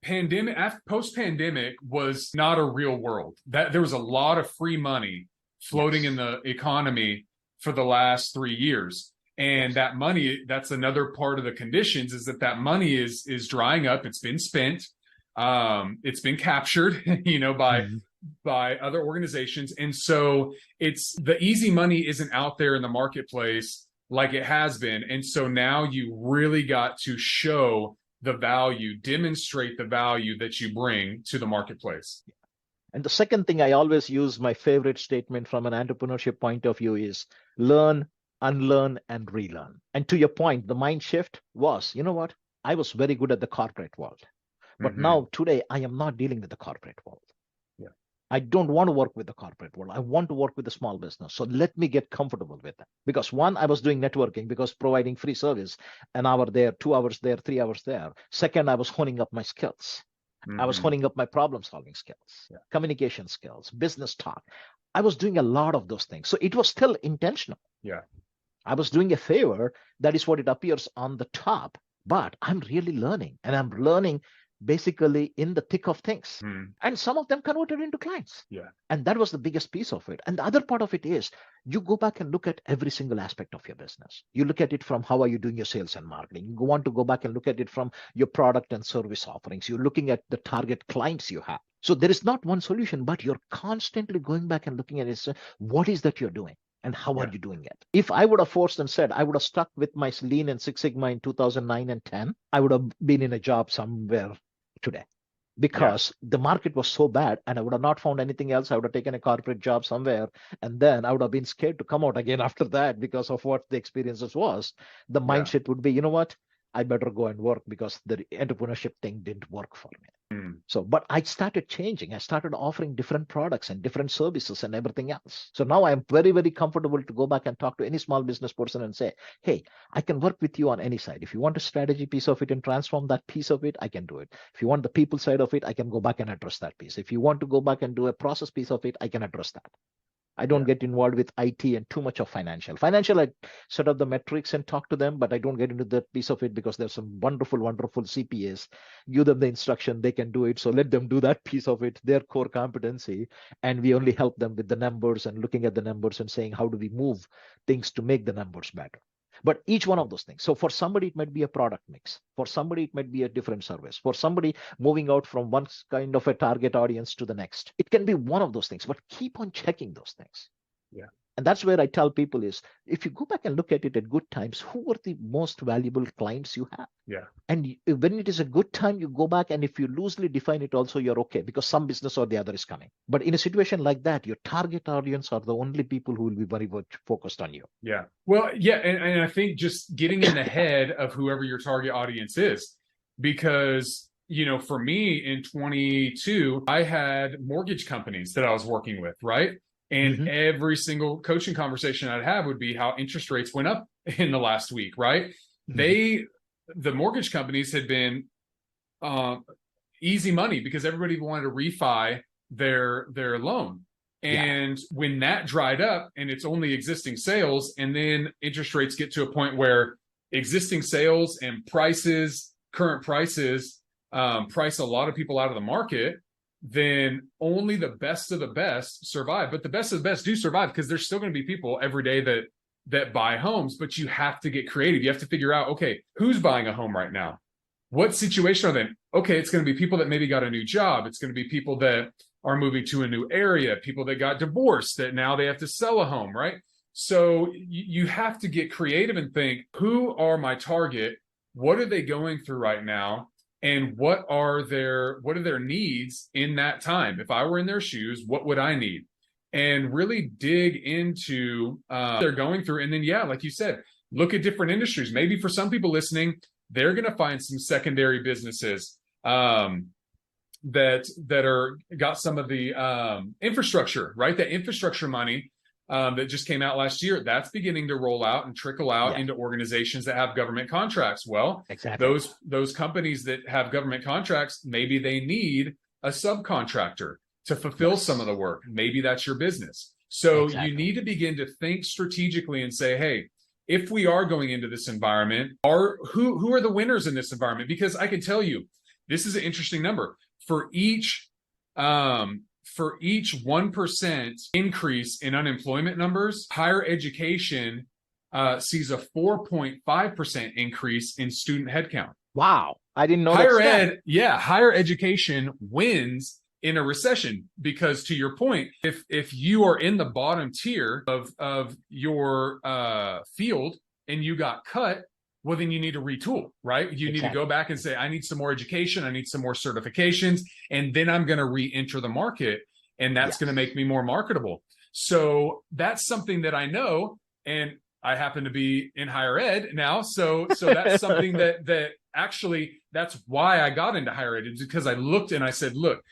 post-pandemic was not a real world. That there was a lot of free money floating in the economy for the last 3 years. And that money, that's another part of the conditions, is that money is drying up. It's been spent. It's been captured, by other organizations. And so it's the easy money isn't out there in the marketplace like it has been. And so now you really got to show the value, demonstrate the value that you bring to the marketplace. And the second thing I always use, my favorite statement from an entrepreneurship point of view, is learn, unlearn, and relearn. And to your point, the mind shift was, you know what? I was very good at the corporate world. But now today, I am not dealing with the corporate world. Yeah. I don't want to work with the corporate world. I want to work with the small business. So let me get comfortable with that. Because one, I was doing networking because providing free service, an hour there, 2 hours there, 3 hours there. Second, I was honing up my skills. I was honing up my problem solving skills, communication skills, business talk. I was doing a lot of those things. So it was still intentional. Yeah. I was doing a favor. That is what it appears on the top. But I'm really learning. And I'm learning basically in the thick of things. And some of them converted into clients. Yeah. And that was the biggest piece of it. And the other part of it is you go back and look at every single aspect of your business. You look at it from how are you doing your sales and marketing. You want to go back and look at it from your product and service offerings. You're looking at the target clients you have. So there is not one solution, but you're constantly going back and looking at it. What is that you're doing? And how are you doing it? If I would have forced and said, I would have stuck with my Lean and Six Sigma in 2009 and 10, I would have been in a job somewhere today because the market was so bad and I would have not found anything else. I would have taken a corporate job somewhere and then I would have been scared to come out again after that because of what the experiences was. The mindset would be, you know what? I better go and work because the entrepreneurship thing didn't work for me. So, but I started changing. I started offering different products and different services and everything else. So now I'm very, very comfortable to go back and talk to any small business person and say, hey, I can work with you on any side. If you want a strategy piece of it and transform that piece of it, I can do it. If you want the people side of it, I can go back and address that piece. If you want to go back and do a process piece of it, I can address that. I don't get involved with IT and too much of financial. I set up the metrics and talk to them, but I don't get into that piece of it because there's some wonderful, wonderful CPAs. Give them the instruction, they can do it. So let them do that piece of it, their core competency. And we only help them with the numbers and looking at the numbers and saying, how do we move things to make the numbers better? But each one of those things. So for somebody, it might be a product mix. For somebody, it might be a different service. For somebody, moving out from one kind of a target audience to the next. It can be one of those things, but keep on checking those things. Yeah. And that's where I tell people is, if you go back and look at it at good times, who are the most valuable clients you have? Yeah. And when it is a good time, you go back and if you loosely define it also, you're okay because some business or the other is coming. But in a situation like that, your target audience are the only people who will be very much focused on you. Yeah. Well, yeah. And I think just getting in the head of whoever your target audience is, because, for me in 22, I had mortgage companies that I was working with, right? And every single coaching conversation I'd have would be how interest rates went up in the last week, right? The mortgage companies had been easy money because everybody wanted to refi their loan. Yeah. And when that dried up and it's only existing sales, and then interest rates get to a point where existing sales and prices, current prices, price a lot of people out of the market, then only the best of the best survive. But the best of the best do survive because there's still going to be people every day that buy homes, but you have to get creative. You have to figure out, okay, who's buying a home right now? What situation are they in? Okay, it's going to be people that maybe got a new job. It's going to be people that are moving to a new area, people that got divorced, that now they have to sell a home, right? So you have to get creative and think, who are my target? What are they going through right now? And what are their needs in that time? If I were in their shoes, what would I need? And really dig into they're going through. And then, yeah, like you said, look at different industries. Maybe for some people listening, they're going to find some secondary businesses that are got some of the infrastructure, right? That infrastructure money that just came out last year, that's beginning to roll out and trickle out into organizations that have government contracts. Well, exactly. Those companies that have government contracts, maybe they need a subcontractor to fulfill some of the work. Maybe that's your business. So you need to begin to think strategically and say, hey, if we are going into this environment, who are the winners in this environment? Because I can tell you, this is an interesting number. For each 1% increase in unemployment numbers, higher education sees a 4.5% increase in student headcount. Wow, I didn't know that. Higher education wins in a recession because, to your point, if you are in the bottom tier of your field and you got cut, well, then you need to retool, right? You need to go back and say, I need some more education. I need some more certifications. And then I'm going to re-enter the market. And that's going to make me more marketable. So that's something that I know. And I happen to be in higher ed now. So that's something that actually, that's why I got into higher ed. It's because I looked and I said, look,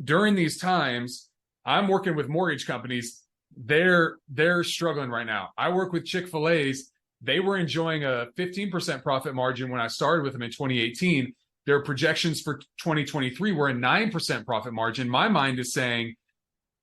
during these times, I'm working with mortgage companies. They're struggling right now. I work with Chick-fil-A's. They were enjoying a 15% profit margin when I started with them in 2018. Their projections for 2023 were a 9% profit margin. My mind is saying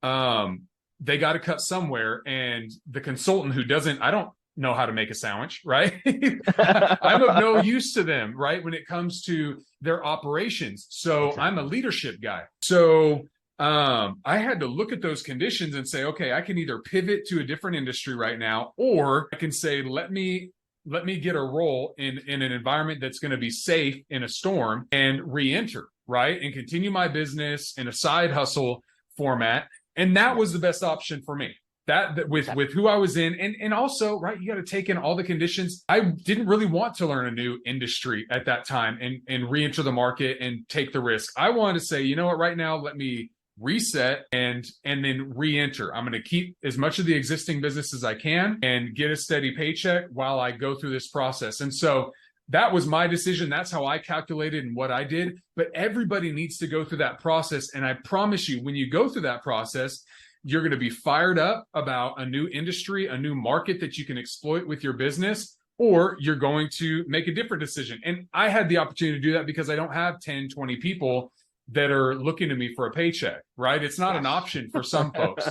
they got to cut somewhere. And the consultant who I don't know how to make a sandwich, right? I'm of no use to them, right? When it comes to their operations. So I'm a leadership guy. So I had to look at those conditions and say, okay, I can either pivot to a different industry right now, or I can say, let me get a role in an environment that's going to be safe in a storm and re-enter, right? And continue my business in a side hustle format. And that was the best option for me. That with who I was in, and also, right, you got to take in all the conditions. I didn't really want to learn a new industry at that time and re-enter the market and take the risk. I wanted to say, you know what, right now, let me reset and then re-enter. I'm going to keep as much of the existing business as I can and get a steady paycheck while I go through this process. And so that was my decision. That's how I calculated and what I did. But everybody needs to go through that process. And I promise you, when you go through that process, you're going to be fired up about a new industry, a new market that you can exploit with your business, or you're going to make a different decision. And I had the opportunity to do that because I don't have 10, 20 people that are looking to me for a paycheck, right? It's not an option for some folks.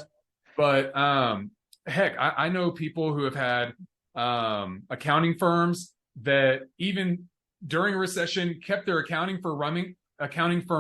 But heck, I know people who have had accounting firms that even during a recession kept their accounting firm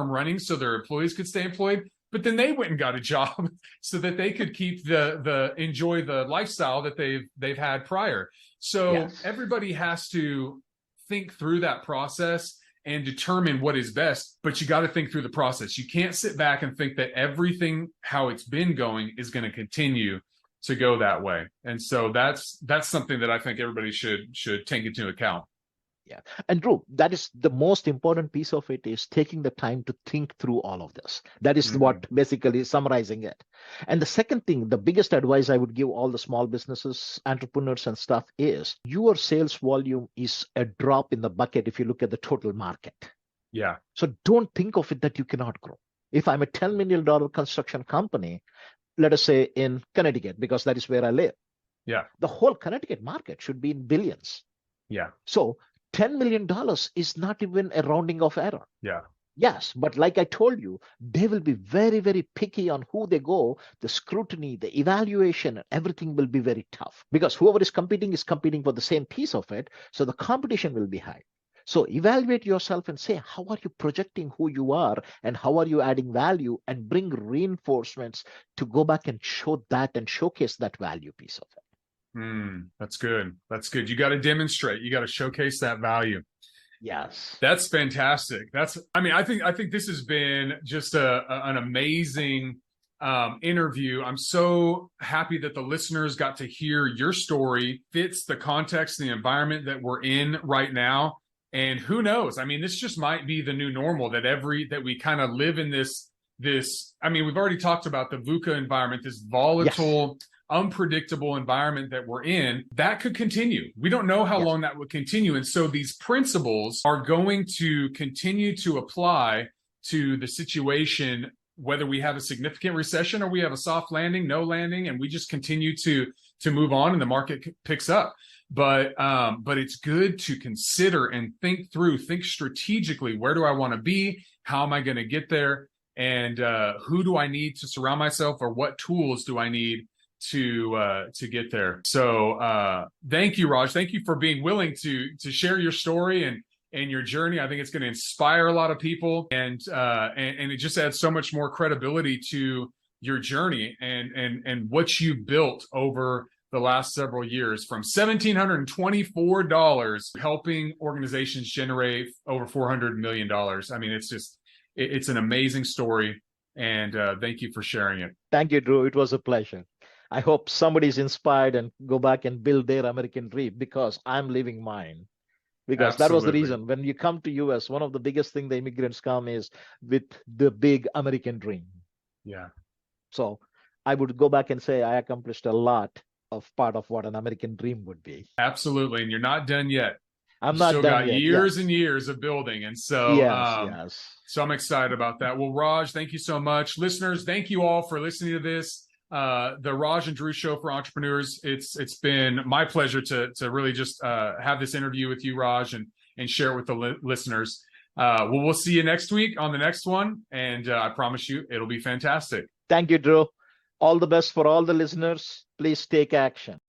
running so their employees could stay employed. But then they went and got a job so that they could keep enjoy the lifestyle that they've had prior. So everybody has to think through that process and determine what is best, but you got to think through the process. You can't sit back and think that everything, how it's been going, is going to continue to go that way. And so that's something that I think everybody should take into account. Yeah. And Drew, that is the most important piece of it, is taking the time to think through all of this. That is what basically is summarizing it. And the second thing, the biggest advice I would give all the small businesses, entrepreneurs and stuff, is your sales volume is a drop in the bucket if you look at the total market. Yeah. So don't think of it that you cannot grow. If I'm a $10 million construction company, let us say in Connecticut, because that is where I live. Yeah. The whole Connecticut market should be in billions. Yeah. So $10 million is not even a rounding of error. Yeah. Yes, but like I told you, they will be very, very picky on who they go. The scrutiny, the evaluation, everything will be very tough because whoever is competing for the same piece of it. So the competition will be high. So evaluate yourself and say, how are you projecting who you are and how are you adding value, and bring reinforcements to go back and show that and showcase that value piece of it. That's good. That's good. You got to demonstrate. You got to showcase that value. Yes. That's fantastic. I think this has been just an amazing interview. I'm so happy that the listeners got to hear your story. Fits the context, the environment that we're in right now. And who knows? I mean, this just might be the new normal, that we kind of live in this, we've already talked about the VUCA environment, this volatile, yes, unpredictable environment that we're in. That could continue. We don't know how, yes, long that would continue. And so these principles are going to continue to apply to the situation, whether we have a significant recession or we have a soft landing, no landing, and we just continue to move on and the market picks up. But it's good to consider and think strategically. Where do I want to be? How am I going to get there? And who do I need to surround myself, or what tools do I need to get there? So thank you, Raj. Thank you for being willing to share your story and your journey. I think it's going to inspire a lot of people, and it just adds so much more credibility to your journey and what you built over the last several years, from $1,724 helping organizations generate over $400 million. I mean, it's an amazing story, and thank you for sharing it. Thank you, Drew. It was a pleasure. I hope somebody's inspired and go back and build their American dream, because I'm living mine. Because Absolutely. That was the reason. When you come to US, one of the biggest thing the immigrants come is with the big American dream. Yeah. So I would go back and say I accomplished a lot of part of what an American dream would be. Absolutely. And you're not done yet. I'm not still done got yet. years Yes. and years of building. And so, yes. So I'm excited about that. Well, Raj, thank you so much. Listeners, thank you all for listening to this. The Raj and Drew Show for Entrepreneurs. It's been my pleasure to really just have this interview with you, Raj, and share it with the listeners. We'll see you next week on the next one. And I promise you, it'll be fantastic. Thank you, Drew. All the best for all the listeners. Please take action.